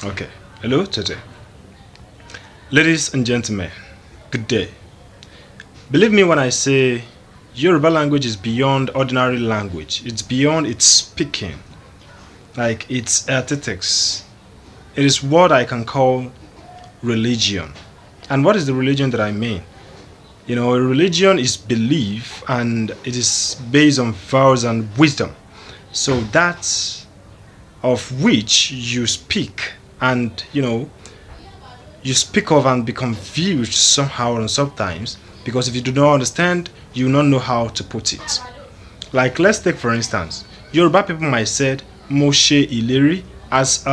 Okay. Hello, Tete. Ladies and gentlemen, good day. Believe me when I say Yoruba language is beyond ordinary language. It's beyond its speaking, like its aesthetics. It is what I can call religion. And what is the religion that I mean? You know, a religion is belief and it is based on vows and wisdom. So that's of which you speak and, you speak of and be confused somehow and sometimes because if you do not understand, you will not know how to put it. Like, let's take for instance, Yoruba people might said Moshe Ileri as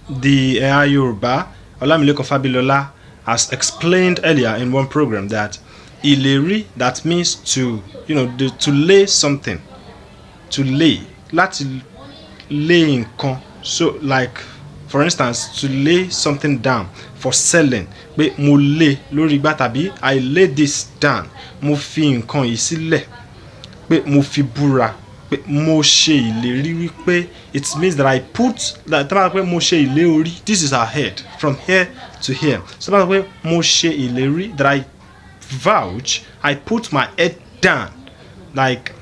the AI Yoruba, Olamileko Fabilola, has explained earlier in one program that Ileri, that means to, to lay something, to lay, láti lay nǹkan. So, like, for instance, to lay something down for selling. Pé mo lay lórí igbá tàbí I lay this down. Mo fi nǹkan yìí sílẹ̀. Pé mo fi búra. Pé mo ṣe ìlérí wípé it means that I put that pé mo ṣe ìlérí. This is our head from here to here. So pé mo ṣe ìlérí that I vouch, I put my head down. Like,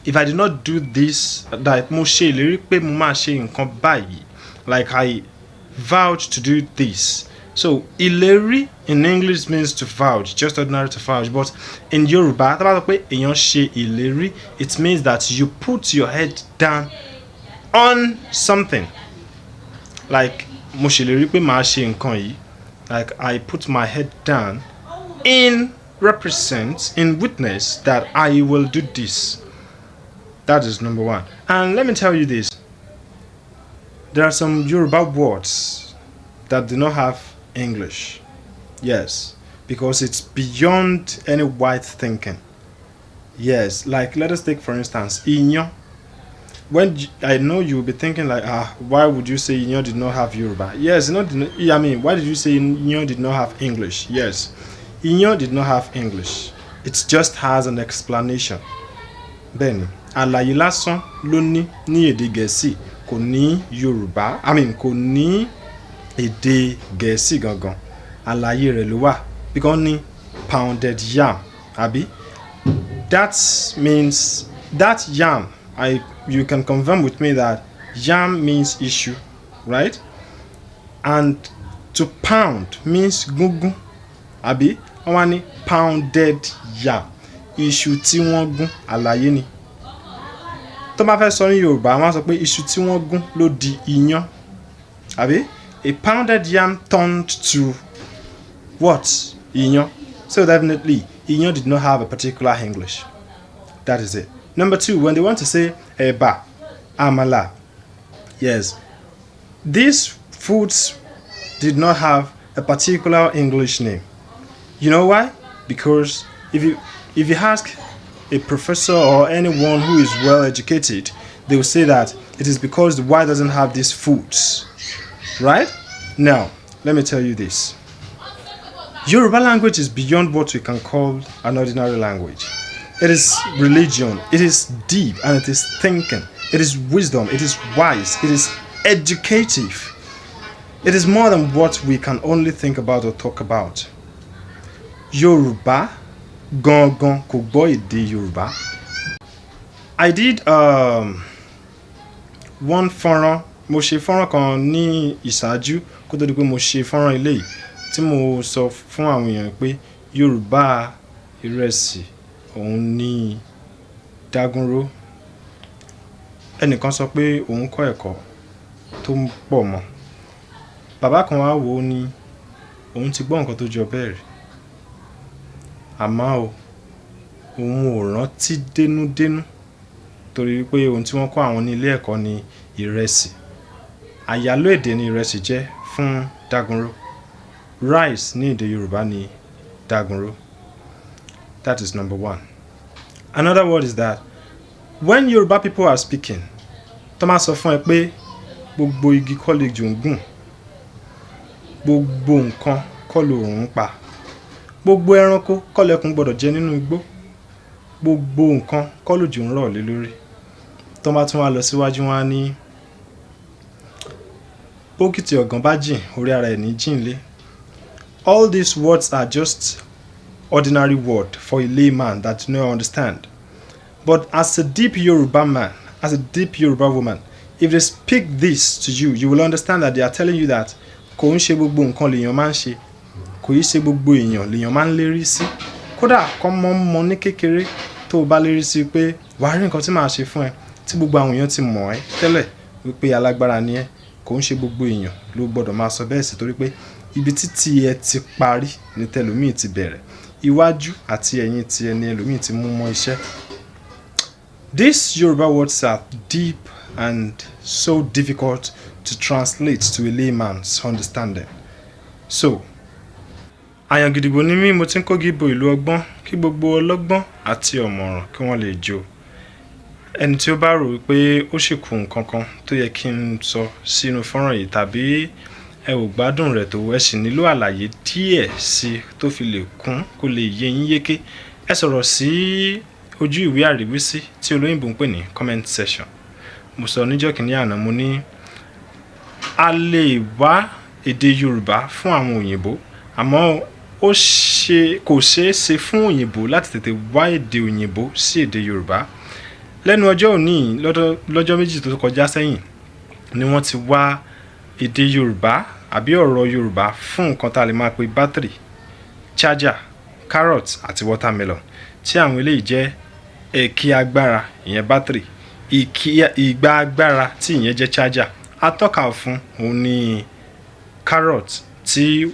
if I did not do this, that mo ṣe ìlérí pé mo máa ṣe nǹkan báyìí. Like, I vouch to do this. So ìlérí in English means to vouch, just ordinary to vouch. But in Yoruba, tá bá sọ pé èèyàn ṣe ìlérí, it means that you put your head down on something. Like, mo ṣe ìlérí pé màá ṣe nǹkan yìí. Like, I put my head down in witness that I will do this. That is number one. And let me tell you this. There are some Yoruba words that do not have English. Yes, because it's beyond any white thinking. Yes, like let us take for instance, Inyo. When I know you will be thinking like, why would you say Inyo did not have Yoruba? Yes, why did you say Inyo did not have English? Yes, Inyo did not have English. It just has an explanation. Then, àlàyé lásán ló ní èdè Gẹ̀ẹ́sì, kò ní Yorùbá. Kò ní èdè Gẹ̀ẹ́sì gangan. Àlàyé rẹ̀ ló wà. Because ní pounded yam, àbí? That means that yam. You can confirm with me that yam means issue, right? And to pound means gungun, àbí? Wọ́n ní pounded yam. Iṣu tí wọ́n gún, àlàyé ni. Tó bá fẹ́ sọ ní Yorùbá, wọ́n sọ pé iṣu tí wọ́n gún ló di iyán. Àbí? A pounded yam turned to what? Iyán. So definitely, iyán did not have a particular English. That is it. Number two, when they want to say eba, amala. Yes. These foods did not have a particular English name. You know why? Because if you ask a professor or anyone who is well educated, they will say that it is because the white doesn't have these foods. Right? Now, let me tell you this. Yoruba language is beyond what we can call an ordinary language. It is religion, it is deep, and it is thinking. It is wisdom, it is wise, it is educative. It is more than what we can only think about or talk about. Yoruba gangan kò gbọ́ èdè Yorùbá. I did one fọ́nrán, mo ṣe fọ́nrán kan ní ìṣáájú kó tó di pé mo ṣe fọ́nrán eléyìí tí mo sọ fún àwọn èèyàn pé Yorùbá ìrẹsì òun ní dágúnró. Ẹnìkan sọ pé òun kọ́ ẹ̀kọ́ tó pọ̀ mọ́. Bàbá kan wá wò ó ní òun ti gbọ́ nǹkan tó jọ bẹ́ẹ̀ rí. Àmọ́ òun ò rántí dénúdénú torí pé ohun tí wọ́n kọ́ àwọn ní ilé ẹ̀kọ́ ni ìrẹsì. Àyálò èdè ni ìrẹsì jẹ́ fún dágúnró. Rice ní èdè Yorùbá ni dágúnró. That is number one. Another word is that when Yoruba people are speaking, tó máa sọ fún ẹ pé gbogbo igi kọ́ lè jò ń gùn, gbogbo nǹkan kọ́ lòòrùn ń pa, gbogbo ẹranko kọ́ lẹkùn gbọ́dọ̀ jẹ nínú igbó, gbogbo nǹkan kọ́ lòjò ń rọ̀ lé lórí. Tó bá tún wá lọ síwájú wọn á ní Bókìtì ọ̀gàn bá jìn, orí ara ẹ̀ ní jìnlé. All these words are just ordinary word for a layman that do not understand. But as a deep Yoruba man, as a deep Yoruba woman, if they speak this to you, you will understand that they are telling you that kò ń ṣe gbogbo nǹkan lèèyàn máa ń ṣe, kò í ṣe gbogbo èèyàn lèèyàn máa ń lérí sí. Kódà kọ́ mọ́ ní kékeré tó bá lérí sí pé wàá rí nǹkan tí màá ṣe fún ẹ, tí gbogbo àwọn èèyàn ti mọ̀ ẹ́ tẹ́lẹ̀ wípé alágbára ni ẹ́, kò ń ṣe gbogbo èèyàn ló gbọ́dọ̀ máa sọ bẹ́ẹ̀ sí, torí pé ibi títí ẹ ti parí ni tẹlòmíì ti bẹ̀rẹ̀, iwájú àti ẹ̀yìn ti ẹni ẹlòmíì ti mú mọ́ iṣẹ́. These Yoruba words are deep and so difficult to translate to a layman's understanding. So, àyàn gidigbo ni mí, mo ti ń kó gíbo ìlú ọgbọ́n kí gbogbo ọlọ́gbọ́n àti ọ̀mọ̀ràn kí wọ́n lè jó. Ẹni tí ó bá rò wípé ó sì kù nǹkan kan tó yẹ kí n sọ sínú fọ́nrán yìí, tàbí ẹ ò gbádùn rẹ̀ tó, ẹ sì nílò àlàyé díẹ̀ sí tó fi lè kún kó lè yé yín yéké, ẹ sọ̀rọ̀ sí ojú ìwé àríwísí tí olóyìnbó ń pè ní comment section. Mo sọ níjọ́ kìíní àná, mo ní a lè wá èdè Yorùbá fún àwọn òyìnbó, àmọ́ kò ṣeé ṣe fún òyìnbó láti tètè wá èdè òyìnbó sí èdè Yorùbá. Lẹ́nu ọjọ́ òní, lọ́jọ́ méjì tó kọjá sẹ́yìn, ni wọ́n ti wá èdè Yorùbá àbí ọ̀rọ̀ Yorùbá fún nǹkan tá a lè máa pe bátìrì, charger, carrot àti watermelon, tí àwọn eléyìí jẹ́ ẹ̀kí agbára, ìyẹn bátìrì, ìgbà agbára tí ìyẹn jẹ́ charger. Atọ́ka fún òun ni carrot, tí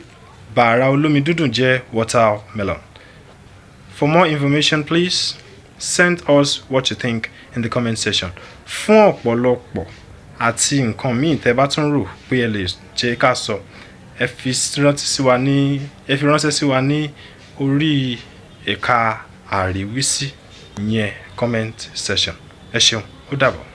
bàrà olómi dúdùn jẹ́ watermelon. For more information, please send us what you think in the comment section. Fún ọ̀pọ̀lọpọ̀ àti nǹkan míì tẹ́ bá tún rò pé ẹ lè jẹ́ ká sọ, ẹ fi ránṣẹ́ sí wa ní orí ẹ̀ka àríwísí yẹn comment section. Ẹ ṣeun, ó dàbọ̀.